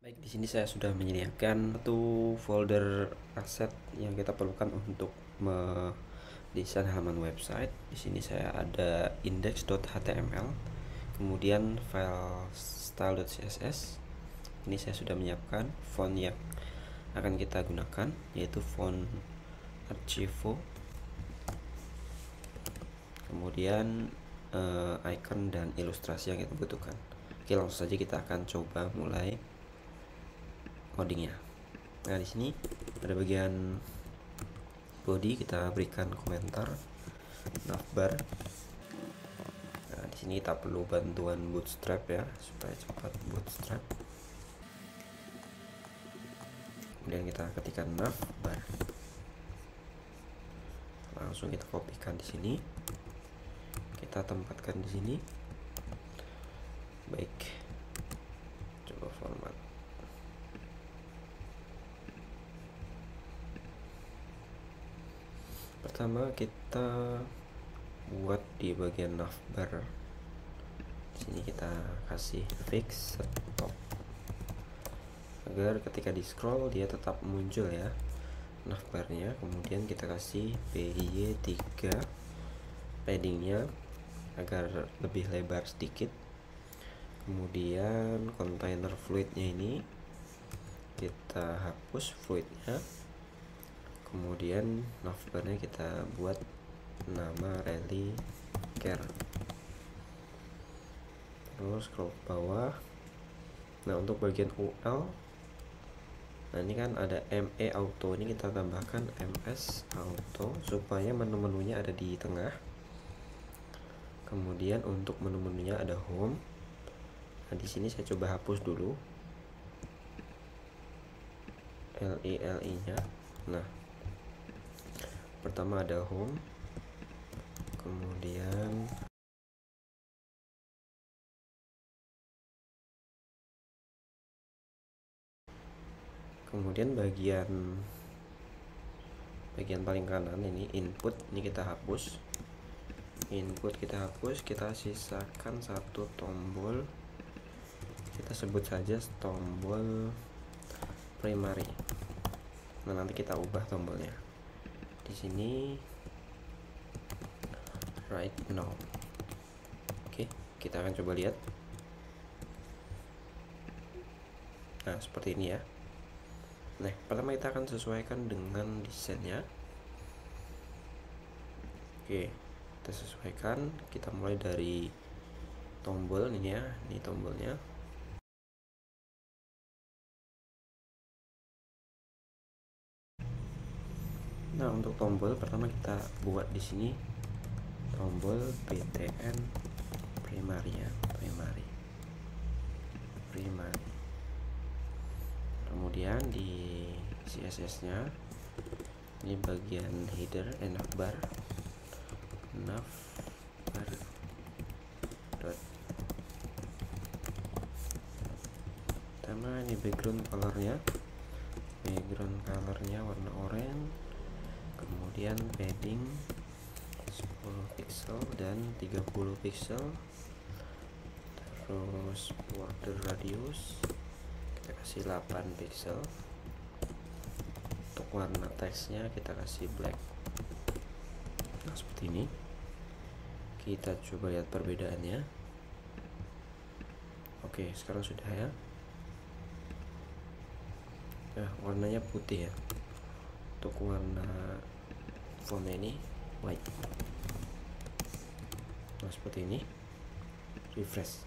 Baik, di sini saya sudah menyediakan satu folder aset yang kita perlukan untuk mendesain halaman website. Di sini saya ada index.html, kemudian file style.css. Ini saya sudah menyiapkan font yang akan kita gunakan, yaitu font Archivo. Kemudian icon dan ilustrasi yang kita butuhkan. Oke, langsung saja kita akan coba mulai codingnya. Nah, di sini pada bagian body kita berikan komentar navbar. Nah, di sini kita perlu bantuan bootstrap ya, supaya cepat bootstrap. Kemudian kita ketikkan navbar. Langsung kita kopikan di sini. Kita tempatkan di sini. Baik. Coba format. Pertama kita buat di bagian navbar. Di sini kita kasih fix stop agar ketika di scroll dia tetap muncul ya navbarnya. Kemudian kita kasih PY 3 paddingnya agar lebih lebar sedikit. Kemudian container fluidnya ini kita hapus fluidnya. Kemudian navbarnya kita buat nama rally care. Terus scroll ke bawah. Nah, untuk bagian UL, nah ini kan ada ME auto, ini kita tambahkan MS auto supaya menu-menunya ada di tengah. Kemudian untuk menu-menunya ada home. Nah, di sini saya coba hapus dulu LI-nya. Nah, pertama ada home, kemudian bagian paling kanan ini input, ini kita hapus. Input kita hapus, kita sisakan satu tombol, kita sebut saja tombol primary. Nah, nanti kita ubah tombolnya di sini right now. Oke, kita akan coba lihat. Nah, seperti ini ya. Nah, pertama kita akan sesuaikan dengan desainnya. Oke, kita sesuaikan. Kita mulai dari tombol ini ya, ini tombolnya. Nah, untuk tombol pertama kita buat di sini tombol btn primary ya, primary. Kemudian di CSS-nya ini bagian header navbar dot. Pertama ini background colornya warna oranye. Kemudian padding 10 pixel dan 30 pixel. Terus border radius kita kasih 8 pixel. Untuk warna teksnya kita kasih black. Nah, seperti ini. Kita coba lihat perbedaannya. Oke, sekarang sudah ya. Nah, warnanya putih ya. Untuk warna fontnya ini white. Nah, seperti ini. Refresh.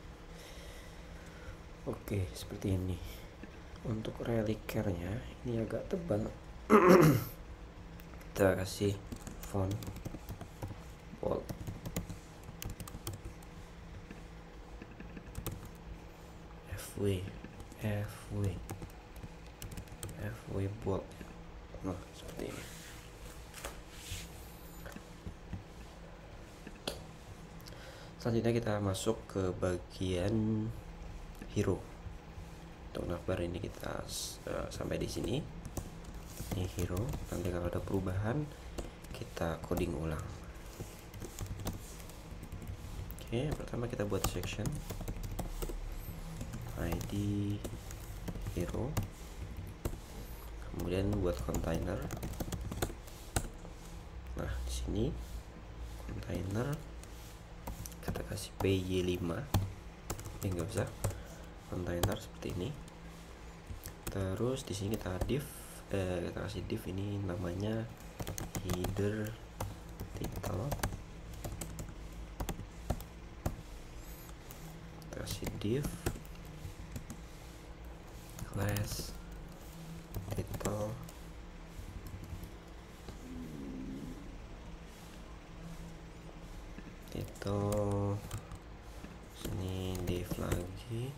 Oke, seperti ini. Untuk rally care-nya ini agak tebal. Kita kasih font bold. FW bold. Nah, seperti ini. Selanjutnya kita masuk ke bagian hero. Untuk navbar ini kita sampai di sini. Ini hero. Nanti kalau ada perubahan kita coding ulang. Oke, pertama kita buat section ID hero, kemudian buat kontainer. Nah di sini kontainer kita kasih py5, enggak usah kontainer seperti ini. Terus di sini kita kita kasih div, ini namanya header title. Kita kasih div class title, sini div lagi.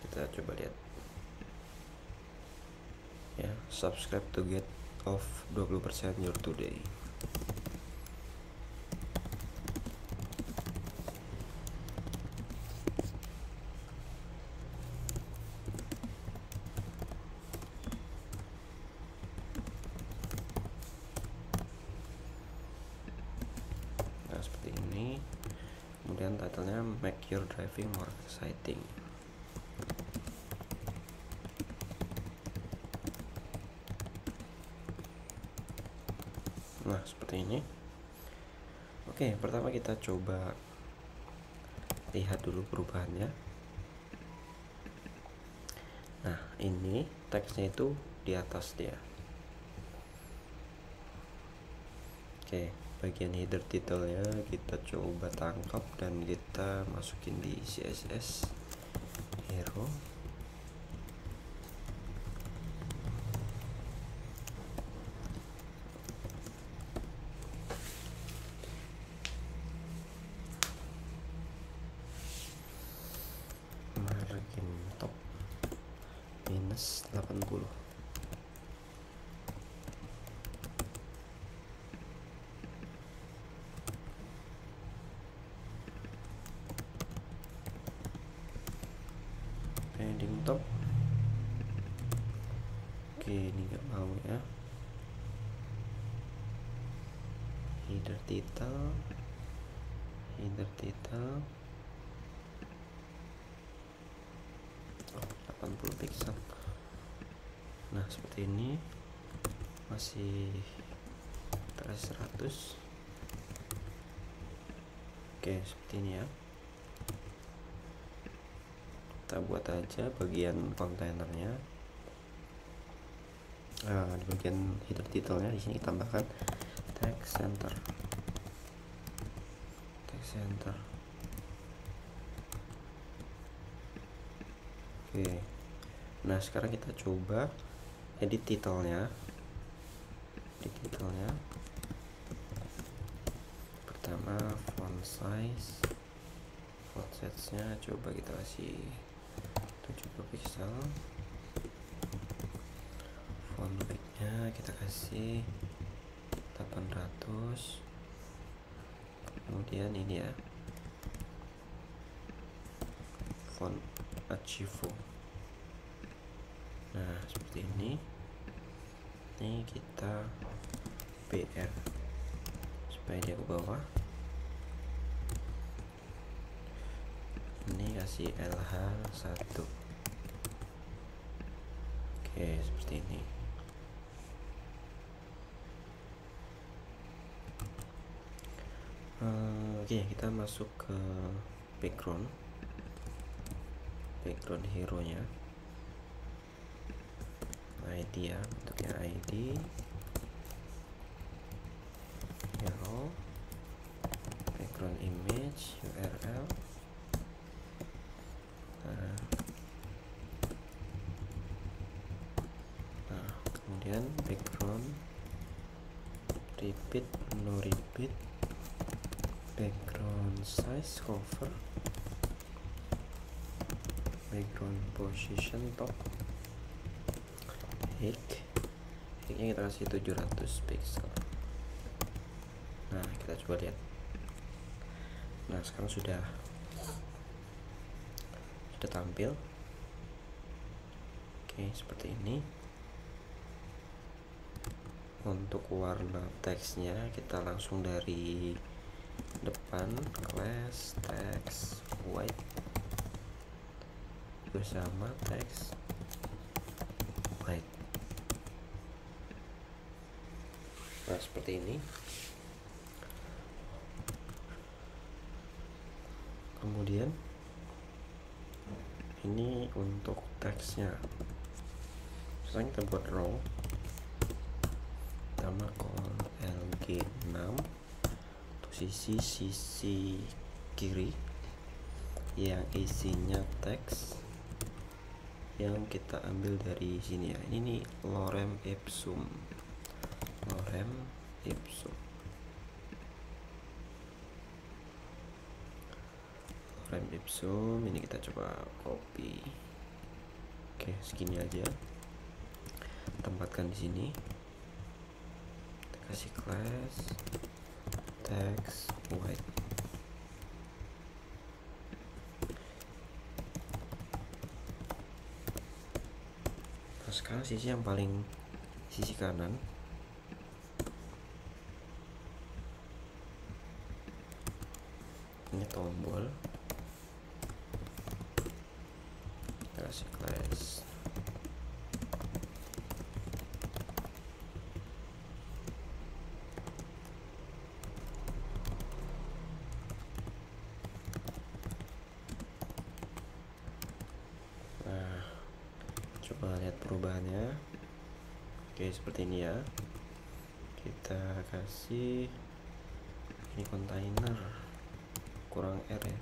Kita coba lihat ya, subscribe to get off 20% your today. Nah seperti ini. Kemudian titlenya make your driving more exciting. Nah seperti ini. Oke, pertama kita coba lihat dulu perubahannya. Nah ini teksnya itu di atas dia. Oke, bagian header title-nya kita coba tangkap dan kita masukin di CSS hero. Margin top minus 80. Padding top. Oke, ini nggak mau ya. Header title oh, 80 pixel. Nah seperti ini, masih terasa 100. Oke, seperti ini ya. Kita buat aja bagian kontainernya. Di bagian header title-nya di sini kita tambahkan text center. Oke. Nah, sekarang kita coba edit title-nya. Pertama font size. Font size-nya coba kita kasih 70 pixel. Font weight-nya kita kasih 800. Kemudian ini ya, font Archivo. Nah seperti ini. Ini kita PR supaya dia ke bawah. Ini kasih LH1. Oke, seperti ini. Oke, kita masuk ke background hero nya. ID ya, bentuknya ID hero, background image URL. Nah kemudian background repeat, no repeat, background size cover, background position top, height-nya kita kasih 700 pixel. Nah kita coba lihat. Nah sekarang sudah tampil. Oke, seperti ini. Untuk warna teksnya kita langsung dari depan class text white bersama text white. Nah, seperti ini. Kemudian ini untuk teksnya, misalnya kita buat row sama lg6 untuk sisi kiri yang isinya teks yang kita ambil dari sini ya. Ini nih lorem ipsum ini kita coba copy. Oke, segini aja, tempatkan di sini, kita kasih class text white. Nah, sekarang sisi yang paling sisi kanan, ini tombol, kita kasih class coba lihat perubahannya. Oke, seperti ini ya. Kita kasih ini kontainer kurang R ya.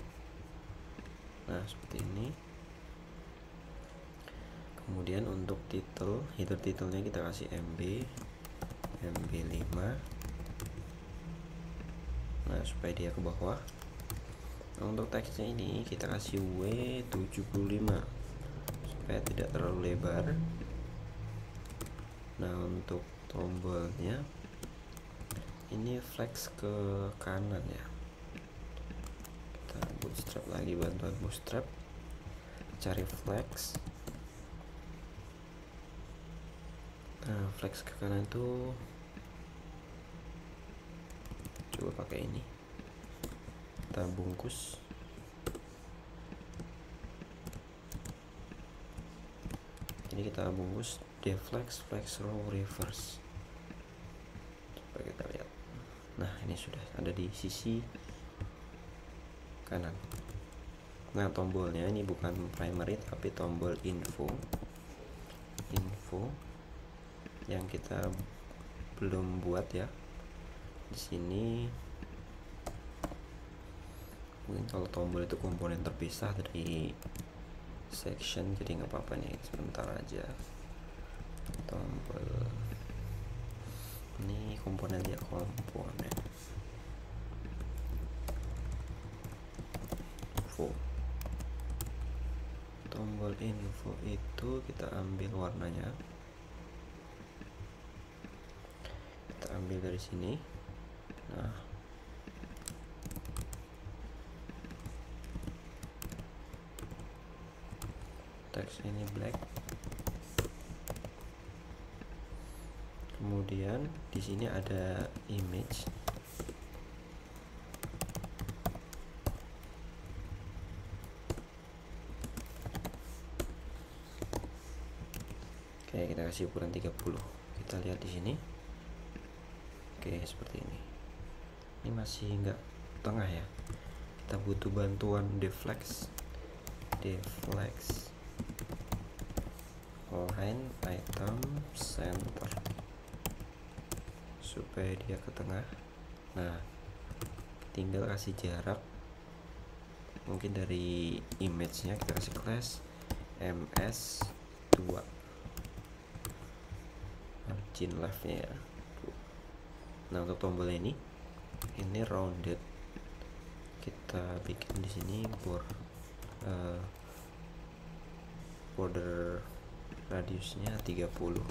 Nah, seperti ini. Kemudian untuk title, header titelnya kita kasih MB5. Nah, supaya dia ke bawah. Nah, untuk teksnya ini kita kasih W75 supaya tidak terlalu lebar. Nah, untuk tombolnya ini flex ke kanan ya. Kita bootstrap lagi, bantuan bootstrap, cari flex. Nah, flex ke kanan itu coba pakai ini, kita bungkus. Ini kita bungkus deflex flex row reverse. Coba kita lihat. Nah, ini sudah ada di sisi kanan. Nah, tombolnya ini bukan primary tapi tombol info yang kita belum buat ya. Di sini mungkin kalau tombol itu komponen terpisah dari section, jadi nggak apa-apa nih, sebentar aja. Tombol ini komponen dia, komponen info. Tombol info itu kita ambil warnanya, kita ambil dari sini. Nah, teks ini black. Kemudian di sini ada image. Oke, kita kasih ukuran 30. Kita lihat di sini. Oke, seperti ini. Ini masih enggak tengah ya. Kita butuh bantuan deflex align item center supaya dia ke tengah. Nah, tinggal kasih jarak, mungkin dari image-nya kita kasih class ms2, margin left-nya ya. Nah, untuk tombol ini rounded, kita bikin di sini border radiusnya 30.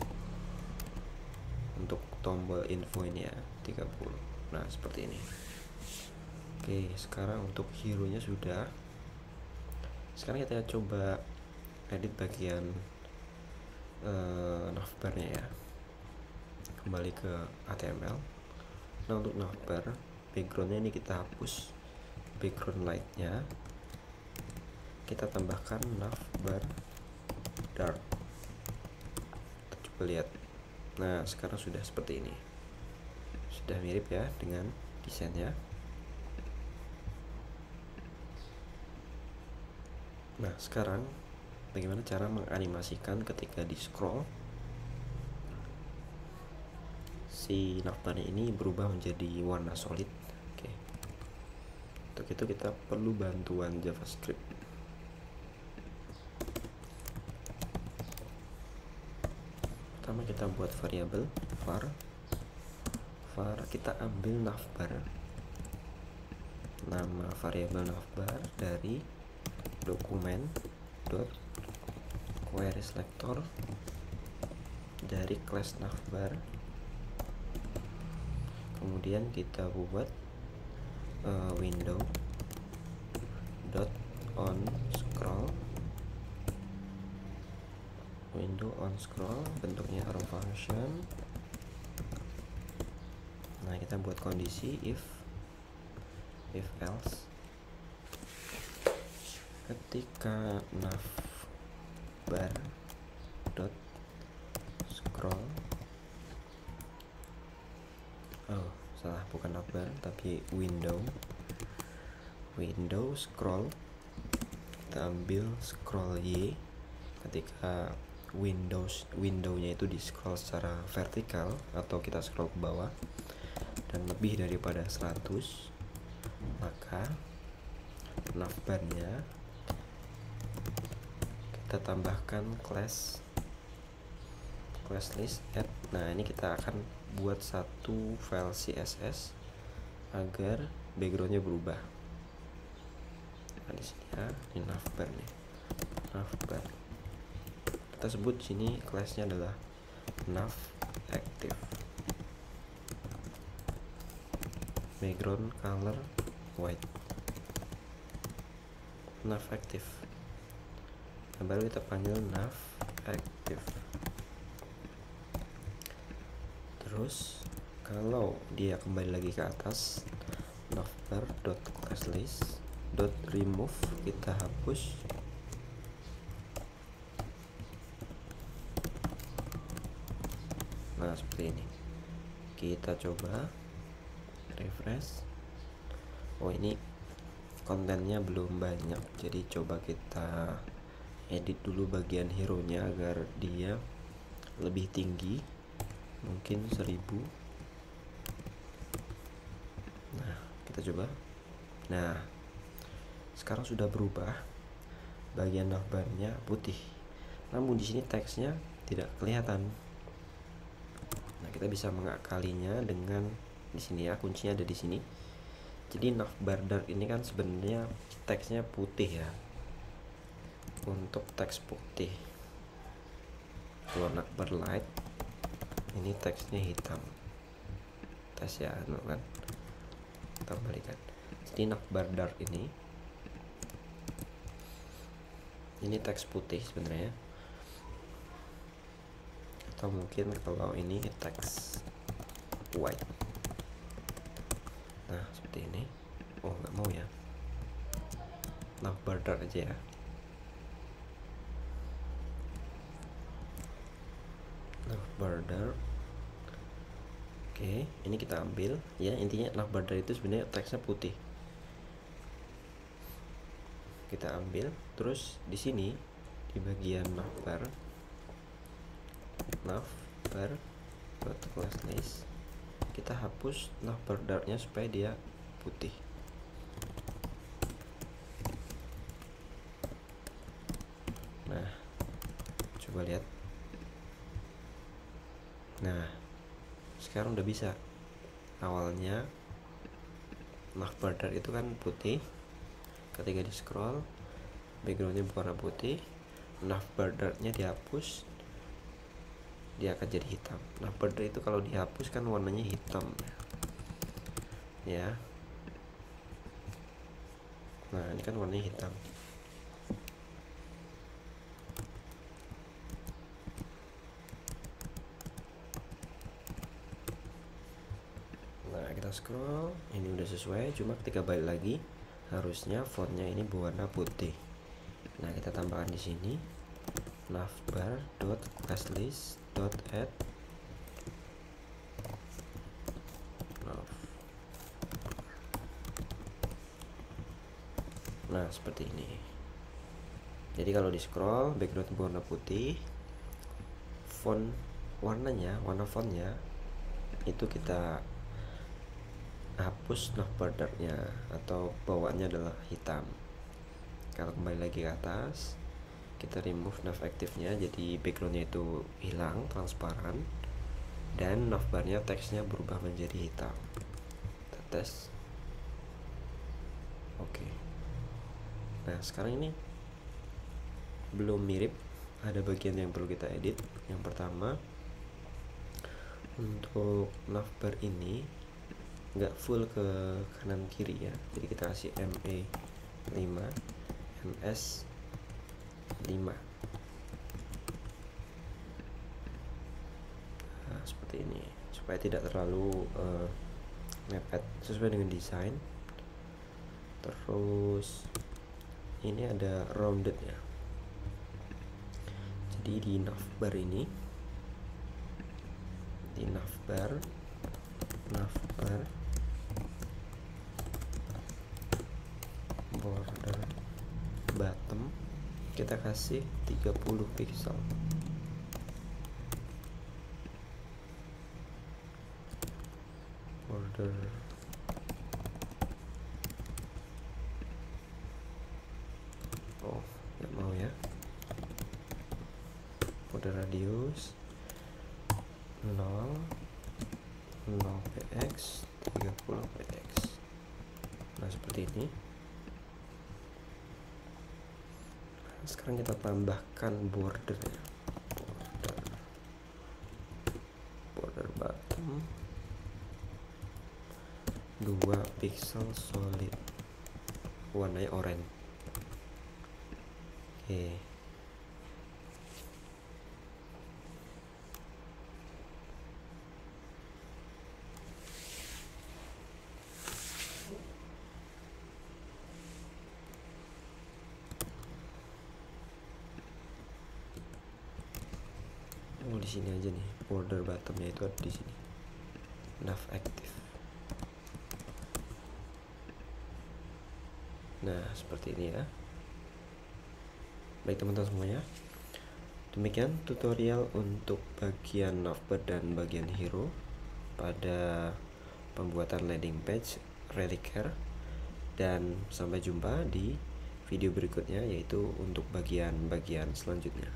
Untuk tombol info ini ya 30. Nah, seperti ini. Oke, sekarang untuk hero nya sudah. Sekarang kita coba edit bagian navbar nya ya. Kembali ke HTML. Nah, untuk navbar backgroundnya ini kita hapus, background lightnya kita tambahkan navbar dark. Kita coba lihat. Nah sekarang sudah seperti ini, sudah mirip ya dengan desainnya. Nah sekarang bagaimana cara menganimasikan ketika di scroll si navbarnya ini berubah menjadi warna solid. Oke, untuk itu kita perlu bantuan JavaScript. Pertama kita buat variabel var kita ambil navbar, nama variabel navbar dari dokumen dot query selector dari class navbar. Kemudian kita buat window dot on scroll, bentuknya arrow function. Nah kita buat kondisi if else ketika navbar dot scroll, oh salah, bukan navbar tapi window scroll, kita ambil scroll y ketika windownya itu di scroll secara vertikal atau kita scroll ke bawah dan lebih daripada 100, maka navbarnya kita tambahkan class list add. Nah ini kita akan buat satu file CSS agar backgroundnya berubah. Nah di sini ya, ini navbar nih, navbar. Kita sebut sini kelasnya adalah nav active, background color white, nav active. Nah, baru kita panggil nav active. Terus kalau dia kembali lagi ke atas, navbar.classList.remove kita hapus. Nah seperti ini. Kita coba refresh. Oh ini kontennya belum banyak, jadi coba kita edit dulu bagian hero nya agar dia lebih tinggi, mungkin 1000. Nah kita coba. Nah sekarang sudah berubah, bagian navbarnya putih, namun di sini teksnya tidak kelihatan. Nah kita bisa mengakalinya dengan di sini ya, kuncinya ada di sini. Jadi navbar dark ini kan sebenarnya teksnya putih ya. Untuk teks putih, kalau navbar light ini teksnya hitam. Tes ya kan, kita kembalikan. Jadi navbar dark ini teks putih sebenarnya, atau mungkin kalau ini teks white. Nah seperti ini. Oh nggak mau ya, navbar dark aja ya. Navbar dark. Oke, ini kita ambil ya, intinya navbar dark itu sebenarnya teksnya putih. Kita ambil, terus di sini di bagian navbar class list kita hapus navbar darknya supaya dia putih. Nah coba lihat. Nah sekarang udah bisa. Awalnya navbar dark itu kan putih, ketika di scroll backgroundnya berwarna putih, navbar darknya dihapus, dia akan jadi hitam. Navbar dark itu kalau dihapus kan warnanya hitam ya. Nah ini kan warnanya hitam. Nah kita kita scroll, ini udah sesuai, cuma ketika balik lagi harusnya fontnya ini berwarna putih. Nah, kita tambahkan di sini navbar.classlist.add nav. Nah, seperti ini. Jadi kalau di scroll, background berwarna putih, font warna fontnya itu kita hapus nav bordernya atau bawaannya adalah hitam. Kalau kembali lagi ke atas, kita remove nav active-nya, jadi backgroundnya itu hilang, transparan, dan navbarnya teksnya berubah menjadi hitam. Kita tes. Oke. Nah, sekarang ini belum mirip, ada bagian yang perlu kita edit. Yang pertama, untuk navbar ini nggak full ke kanan kiri ya, jadi kita kasih ME5 MS5. Nah, seperti ini supaya tidak terlalu mepet, sesuai dengan desain. Terus ini ada rounded ya, jadi di navbar ini, di navbar border bottom kita kasih 30 pixel. Border nggak mau ya. Border radius 0 px 30 px. Nah, seperti ini. Sekarang kita tambahkan bordernya, border bottom 2 pixel solid, warnanya oranye. Oke. Di sini aja nih, border bottomnya itu ada di sini, nav active. Nah, seperti ini ya. Baik teman-teman semuanya, demikian tutorial untuk bagian navbar dan bagian hero pada pembuatan landing page Relicare, dan sampai jumpa di video berikutnya, yaitu untuk bagian-bagian selanjutnya.